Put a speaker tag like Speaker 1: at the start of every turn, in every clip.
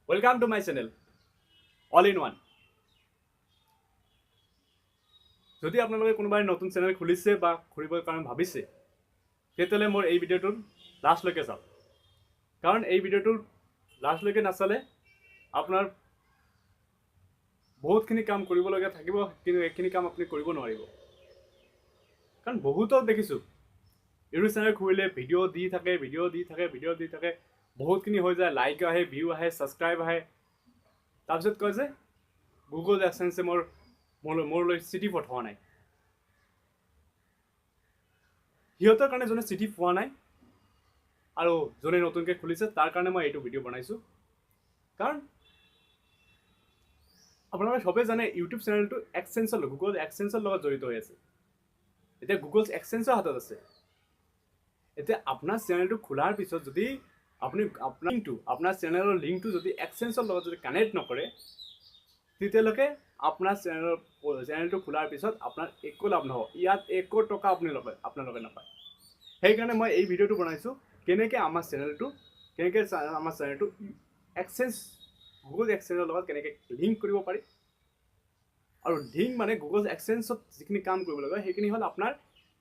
Speaker 1: Welcome to my channel, All in One. যদি আপোনালোকে কোনোবাই নতুন চেনেল খুলিছে বা খুলিবৰ কাৰণে ভাবিছে তেতিয়াহ'লে মোৰ এই ভিডিঅ'টো লাষ্টলৈকে চাওক কাৰণ এই ভিডিঅ'টো লাষ্টলৈকে নাচালে আপোনাৰ বহুতখিনি কাম কৰিবলগীয়া থাকিব কিন্তু এইখিনি কাম আপুনি কৰিব নোৱাৰিব কাৰণ বহুতক দেখিছোঁ ইউটিউব চেনেল খুলিলে ভিডিঅ' দি থাকে বহুতখিনি হৈ যায় লাইক আহে ভিউ আহে ছাবস্ক্ৰাইব আহে তাৰপিছত কয় যে Google Adsense মোৰলৈ চিঠি পঠোৱা নাই সিহঁতৰ কাৰণে যোনে চিঠি পোৱা নাই আৰু যোনে নতুনকৈ খুলিছে তাৰ কাৰণে মই এইটো ভিডিঅ' বনাইছোঁ কাৰণ আপোনালোকে সবেই জানে ইউটিউব চেনেলটো Google Adsenseৰ লগত জড়িত হৈ আছে এতিয়া Google Adsenseৰ হাতত আছে এতিয়া আপোনাৰ চেনেলটো খোলাৰ পিছত যদি আপুনি আপোনাৰ চেনেলৰ লিংকটো যদি Adsenseৰ লগত যদি কানেক্ট নকৰে তেতিয়ালৈকে আপোনাৰ চেনেলটো খোলাৰ পিছত আপোনাৰ একো লাভ নহ'ব ইয়াত একো টকা আপোনালোকে নাপায় সেইকাৰণে মই এই ভিডিঅ'টো বনাইছোঁ কেনেকৈ আমাৰ চেনেলটো Google Adsenseৰ লগত কেনেকৈ লিংক কৰিব পাৰি আৰু লিংক মানে Google Adsenseত যিখিনি কাম কৰিব লাগিব সেইখিনি হ'ল আপোনাৰ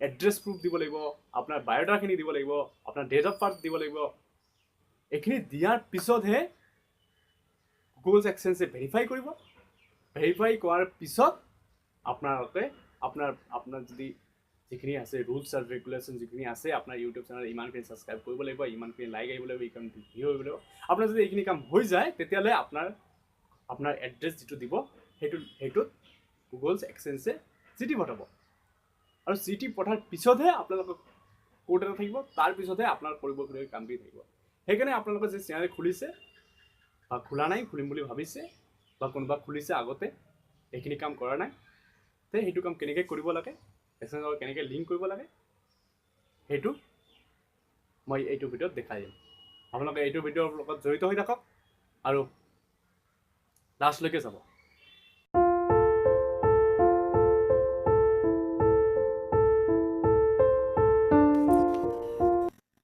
Speaker 1: এড্ৰেছ প্ৰুফ দিব লাগিব আপোনাৰ বায়োডাটাখিনি দিব লাগিব আপোনাৰ ডেট অফ বাৰ্থ দিব লাগিব এইখিনি দিয়াৰ পিছতহে Google Adsense ভেৰিফাই কৰিব ভেৰিফাই কৰাৰ পিছত আপোনাৰ যদি যিখিনি আছে ৰুলছ আৰু ৰেগুলেশ্যন যিখিনি আছে আপোনাৰ ইউটিউব চেনেল ইমানখিনি ছাবস্ক্ৰাইব কৰিব লাগিব ইমানখিনি লাইক আহিব লাগিব ইমানখিনি ভিউ আহিব লাগিব আপোনাৰ যদি এইখিনি কাম হৈ যায় তেতিয়াহ'লে আপোনাৰ এড্ৰেছ যিটো দিব সেইটোত Google Adsense চিঠি পঠাব আৰু চিঠি পঠাৰ পিছতহে আপোনালোকৰ ক'ড এটা থাকিব তাৰ পিছতহে আপোনাৰ কৰিবলগীয়া কামখিনি থাকিব সেইকাৰণে আপোনালোকে যে চেনেল খুলিছে বা খোলা নাই খুলিম বুলি ভাবিছে বা কোনোবা খুলিছে আগতে এইখিনি কাম কৰা নাই তে সেইটো কাম কেনেকৈ কৰিব লাগে Adsenseৰ কেনেকৈ লিংক কৰিব লাগে সেইটো মই এইটো ভিডিঅ'ত দেখাই দিম আপোনালোকে এইটো ভিডিঅ'ৰ লগত জড়িত হৈ থাকক আৰু লাষ্টলৈকে চাব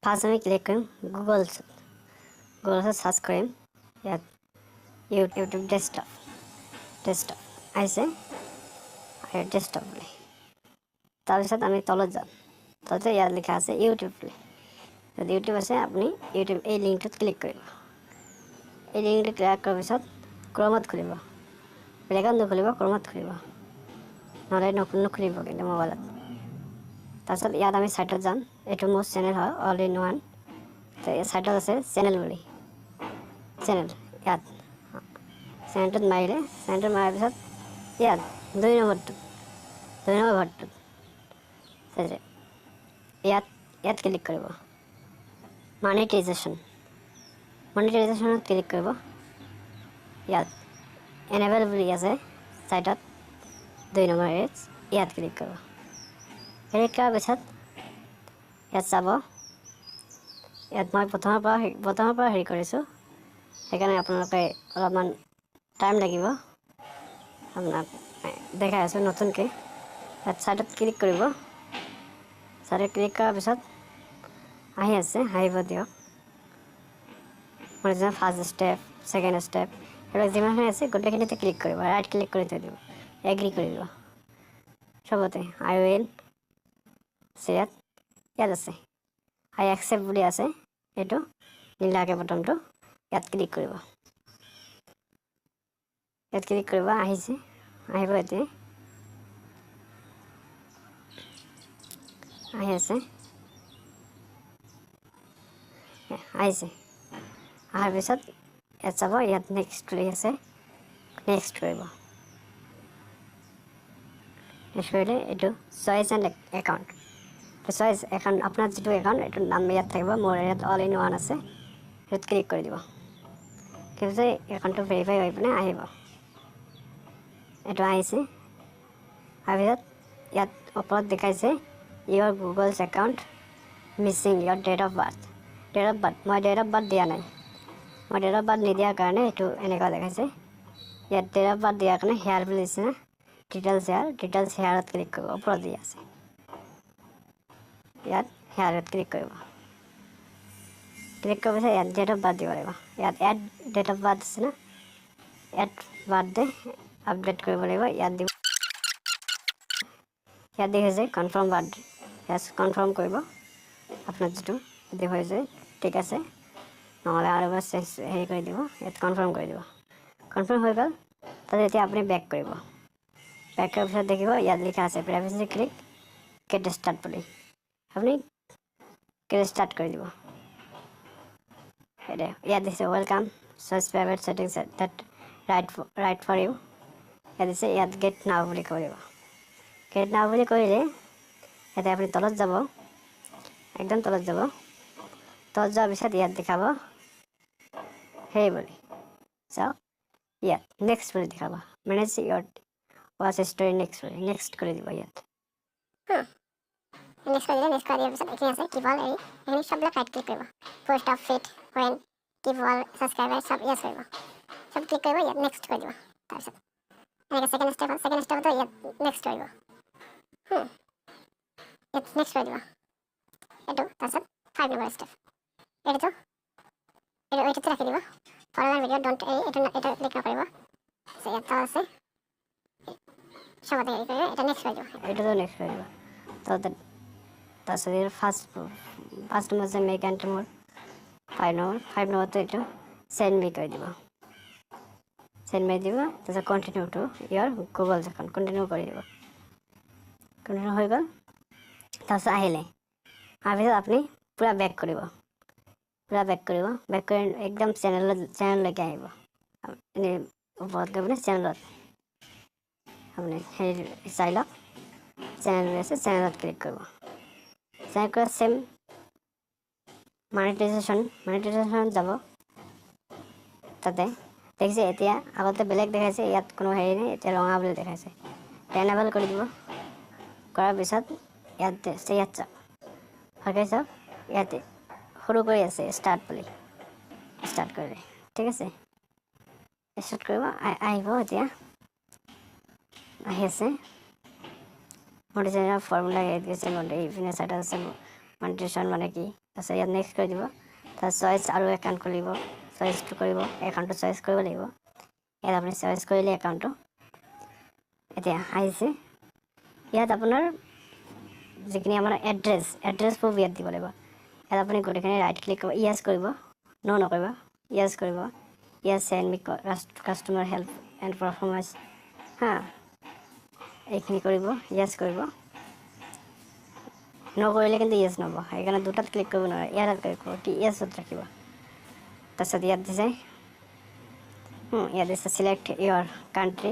Speaker 2: ফাৰ্ষ্ট আমি ক্লিক কৰিম গুগলত চাৰ্চ কৰিম ইয়াত ইউটিউব ডেস্কটপ আহিছে আৰু ডেস্কটপ বুলি তাৰপিছত আমি তলত যাম তলতে ইয়াত লিখা আছে ইউটিউব বুলি যদি ইউটিউব আছে আপুনি ইউটিউব এই লিংকটোত ক্লিক কৰিব এই লিংকটো ক্লিক কৰাৰ পিছত ক্ৰমত খুলিব বেলেগত নুখুলিব ক্ৰমত খুলিব নহ'লে নুখুলিব কিন্তু মোবাইলত তাৰপিছত ইয়াত আমি চাইটত যাম এইটো মোৰ চেনেল হয় অল ইন ওৱান তো এই চাইটত আছে চেনেল বুলি ইয়াত চেনেলটোত মাৰিলে চেনেলটোত মৰাৰ পিছত ইয়াত 2 নম্বৰটোত ইয়াত ক্লিক কৰিব মনিটাইজেশ্যনত ক্লিক কৰিব ইয়াত এনেবল বুলি আছে চাইটত 2 নম্বৰ ইয়াত ক্লিক কৰিব ক্লিক কৰাৰ পিছত ইয়াত চাব ইয়াত মই প্ৰথমৰ পৰা হেৰি কৰিছোঁ সেইকাৰণে আপোনালোকে অলপমান টাইম লাগিব আপোনাক দেখাই আছোঁ নতুনকৈ ইয়াত চাইটত ক্লিক কৰিব চাইটত ক্লিক কৰাৰ পিছত আহিব দিয়ক মোৰ যে ফাৰ্ষ্ট ষ্টেপ ছেকেণ্ড ষ্টেপ সেইবিলাক যিমানখিনি আছে গোটেইখিনিতে ক্লিক কৰিব ৰাইট ক্লিক কৰি থৈ দিব এগ্ৰি কৰি দিব চবতে আই উইল ইয়াত আছে আই একচেপ্ট বুলি আছে এইটো নীলাকৈ বটনটো ইয়াত ক্লিক কৰিব আহিব এতিয়া আহিছে অহাৰ পিছত ইয়াত চাব ইয়াত নেক্সট বুলি আছে নেক্সট কৰিব কৰিলে এইটো চইচ এণ্ড একাউণ্ট আপোনাৰ যিটো একাউণ্ট এইটোৰ নাম ইয়াত থাকিব মোৰ ইয়াত অল ইন ওৱান আছে সেইটোত ক্লিক কৰি দিব কিন্তু একাউণ্টটো ভেৰিফাই হৈ পিনে আহিব এইটো আহিছে তাৰপিছত ইয়াত ওপৰত দেখাইছে your Google's account missing your date of birth মই ডেট অফ বাৰ্থ দিয়া নাই মই ডেট অফ বাৰ্থ নিদিয়াৰ কাৰণে এইটো এনেকুৱা দেখাইছে ইয়াত ডেট অফ বাৰ্থ দিয়াৰ কাৰণে হেয়াৰ বুলি দিছে ডিটেইলছ হেয়াৰত ক্লিক কৰিব ওপৰত দিয়া আছে ইয়াত হেয়াৰত ক্লিক কৰাৰ পিছত ইয়াত ডেট অফ বাৰ্থ দিব লাগিব ইয়াত এড ডেট অফ বাৰ্থ আছে না এড বাৰ্থডে আপডেট কৰিব লাগিব ইয়াত দিব ইয়াত দেখাইছে কনফাৰ্ম বাৰ্থডে ইয়াত কনফাৰ্ম কৰিব আপোনাৰ যিটো দেখুৱাইছে ঠিক আছে নহ'লে আৰু এবাৰ হেৰি কৰি দিব ইয়াত কনফাৰ্ম কৰি দিব কনফাৰ্ম হৈ গ'ল তাতে এতিয়া আপুনি বেক কৰিব বেক কৰাৰ পিছত দেখিব ইয়াত লিখা আছে প্ৰাইভেচি ক্লিক গেট ষ্টাৰ্ট বুলি আপুনি গেট ষ্টাৰ্ট কৰি দিব ইয়াত দিছে welcome choose private settings that right for you ইয়াত দিছে ইয়াত গেট নাও বুলি কৰিব গেট নাও বুলি কৰিলে ইয়াতে আপুনি তলত যাব একদম তলত যাব তলত যোৱাৰ পিছত ইয়াত দেখাব হেৰি বুলি চাওক ইয়াত নেক্সট বুলি দেখাব মেনেজ ইয়ৰ ৱাচ ষ্টৰি নেক্সট বুলি নেক্সট কৰি দিব ইয়াত
Speaker 3: নেক্সট কৰি দিয়াৰ পিছত এইখিনি আছে কিপ অল এইখিনি চববিলাক ৰাইট ক্লিক কৰিব post of fit when keep all subscriber চব ইয়েছ কৰিব চব ক্লিক কৰিব ইয়াত নেক্সট কৰি দিব তাৰপিছত এনেকৈ ছেকেণ্ড ষ্টেপতো ইয়াত নেক্সট কৰিব ইয়াত নেক্সট কৰি দিব এইটো তাৰপিছত 5 নম্বৰ ষ্টেপ এইটোতে ৰাখি দিব ফৰৱাৰ্ড ভিডিঅ' ডণ্ট এইটো ক্লিক নকৰিব ইয়াত আছে চবতে হেৰি কৰিব এটা নেক্সট কৰি দিব
Speaker 2: এইটোতো নেক্সট কৰি দিব তাৰপিছত ইয়াৰ ফাৰ্ষ্ট নম্বৰ আছে মেক এণ্ট্ৰি মোৰ 5 নম্বৰটো এইটো চেণ্ড মি কৰি দিব চেণ্ড মি দিব তাৰপিছত কণ্টিনিউ টু ইয়াৰ গুগল এখন কণ্টিনিউ কৰি দিব কণ্টিনিউ হৈ গ'ল তাৰপিছত আহিলে অহাৰ পিছত আপুনি পূৰা বেক কৰিব বেক কৰি একদম চেনেললৈকে আহিব এনেই ওপৰত গৈ পিনে চেনেলত আপুনি হেৰি চাই লওক চেনেল আছে চেনেলত ক্লিক কৰিব চেনেল কৰা চেম মনিটাইজেশ্যন যাব তাতে দেখিছে এতিয়া আগতে বেলেগ দেখাইছে ইয়াত কোনো হেৰি নাই এতিয়া ৰঙা বুলি দেখাইছে এনেবল কৰি দিব কৰাৰ পিছত ইয়াত চাওক ভালকৈ চাওক ইয়াতে সৰু কৰি আছে ষ্টাৰ্ট বুলি ষ্টাৰ্ট কৰিলে ঠিক আছে ষ্টাৰ্ট কৰিব আহিব এতিয়া আহি আছে মনিটাইজেশ্যনৰ ফৰ্মুলা ইয়াত গৈছে ইপিনে চাইডত আছে মনিটাইজেশ্যন মানে কি তাৰপিছত ইয়াত নেক্সট কৰি দিব তাৰপিছত চইচ আৰু একাউণ্ট খুলিব চইচটো কৰিব একাউণ্টটো চইচ কৰিব লাগিব ইয়াত আপুনি চইচ কৰিলে একাউণ্টটো এতিয়া আহিছে ইয়াত আপোনাৰ যিখিনি আমাৰ এড্ৰেছ প্ৰুফ ইয়াত দিব লাগিব ইয়াত আপুনি গোটেইখিনি ৰাইট ক্লিক কৰিব ইয়েছ কৰিব ন' নকৰিব ইয়েছ কৰিব yes send me customer help and performance এইখিনি কৰিব ইয়েছ কৰিব নকৰিলে কিন্তু ইয়েছ নহ'ব সেইকাৰণে দুটাত ক্লিক কৰিব নোৱাৰে ইয়াত ক্লিক কৰিব কি ইয়েছত ৰাখিব তাৰপিছত ইয়াত দিছে চিলেক্ট ইয়ৰ কাণ্ট্ৰি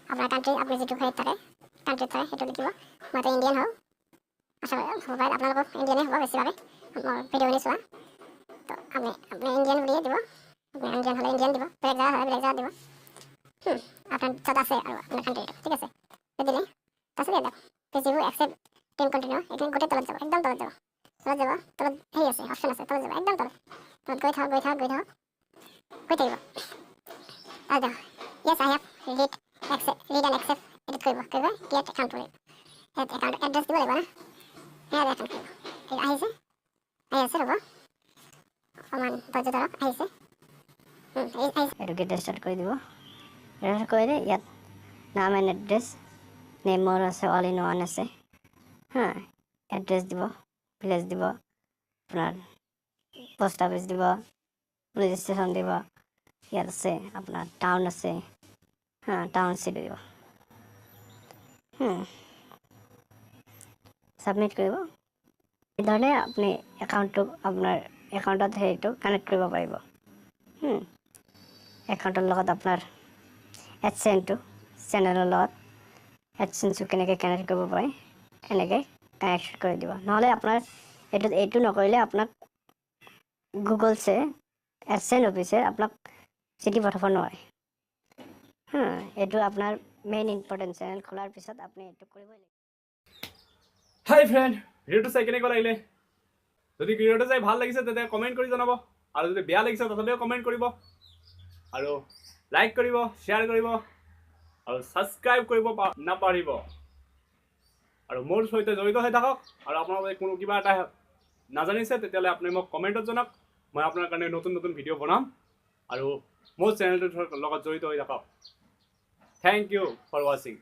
Speaker 3: আপোনাৰ কাণ্ট্ৰি আপুনি যিটো হেৰিত থাকে কাণ্ট্ৰিত থাকে সেইটো লিখিব মইতো ইণ্ডিয়ান হওঁ আচ্ছা মোবাইল আপোনালোকক ইণ্ডিয়ানেই হ'ব বেছিভাগে মই ভিডিঅ'খিনি চোৱা তো আপুনি ইণ্ডিয়ান বুলিয়ে দিব আপুনি ইণ্ডিয়ান হ'লে ইণ্ডিয়ান দিব বেলেগ জেগা হ'লে বেলেগ জেগাত দিব আপোনাৰ তাত আছে আৰু আপোনাৰ কাণ্ট্ৰিটো ঠিক আছে দিলে তাৰপিছত ইয়াত যিবোৰ একচেপ্ট টিম কণ্টিনিউ এইখিনি গোটেই তলত যাব একদম তলত হেৰি আছে অপশ্যন আছে তলত যাব একদম তলত গৈ থাকক গৈ থাকিব আৰু yes I have read and accept edit কৰিব ক্ৰিয়েট একাউণ্ট কৰিব ইয়াত একাউণ্ট এড্ৰেছ দিব লাগিব না ইয়াত একাউণ্ট কৰিব আহিছে ৰ'ব অকণমান ধৈৰ্য ধৰক আহিছে
Speaker 2: এইটো গেট ষ্টাৰ্ট কৰি দিব ৰেজিষ্টাৰ কৰিলে ইয়াত নাম এণ্ড এড্ৰেছ নেমৰ আছে অল ইন ওৱান আছে এড্ৰেছ দিব ভিলেজ দিব আপোনাৰ পোষ্ট অফিচ দিব পুলিচ ষ্টেশ্যন দিব ইয়াত আছে আপোনাৰ টাউন আছে টাউন চিটি দিব ছাবমিট কৰিব এইধৰণে আপুনি একাউণ্টটো আপোনাৰ একাউণ্টত হেৰিটো কানেক্ট কৰিব পাৰিব একাউণ্টৰ লগত আপোনাৰ এডচেন্সটো চেনেলৰ লগত এডচেন্সটো কেনেকৈ কানেক্ট কৰিব পাৰে এনেকৈ কানেক্ট কৰি দিব নহ'লে আপোনাৰ এইটো নকৰিলে আপোনাক গুগলছে এডচেন্স অফিচে আপোনাক চিঠি পঠাব নোৱাৰে এইটো আপোনাৰ মেইন ইম্পৰ্টেণ্ট চেনেল খোলাৰ পিছত আপুনি এইটো কৰিবই লাগিব
Speaker 1: হাই ফ্ৰেণ্ড ভিডিঅ'টো চাই কেনেকুৱা লাগিলে যদি ভিডিঅ'টো চাই ভাল লাগিছে তেতিয়া কমেণ্ট কৰি জনাব আৰু যদি বেয়া লাগিছে তথাপিও কমেণ্ট কৰিব আৰু লাইক কৰিব শ্বেয়াৰ কৰিব আৰু ছাবস্ক্ৰাইব কৰিব নাপাহৰিব আৰু মোৰ সৈতে জড়িত হৈ থাকক আৰু আপোনালোকে কোনো কিবা এটা নাজানিছে তেতিয়াহ'লে আপুনি মোক কমেণ্টত জনাওক মই আপোনাৰ কাৰণে নতুন ভিডিঅ' বনাম আৰু মোৰ চেনেলটোৰ লগত জড়িত হৈ থাকক। থেংক ইউ ফৰ ৱাচিং।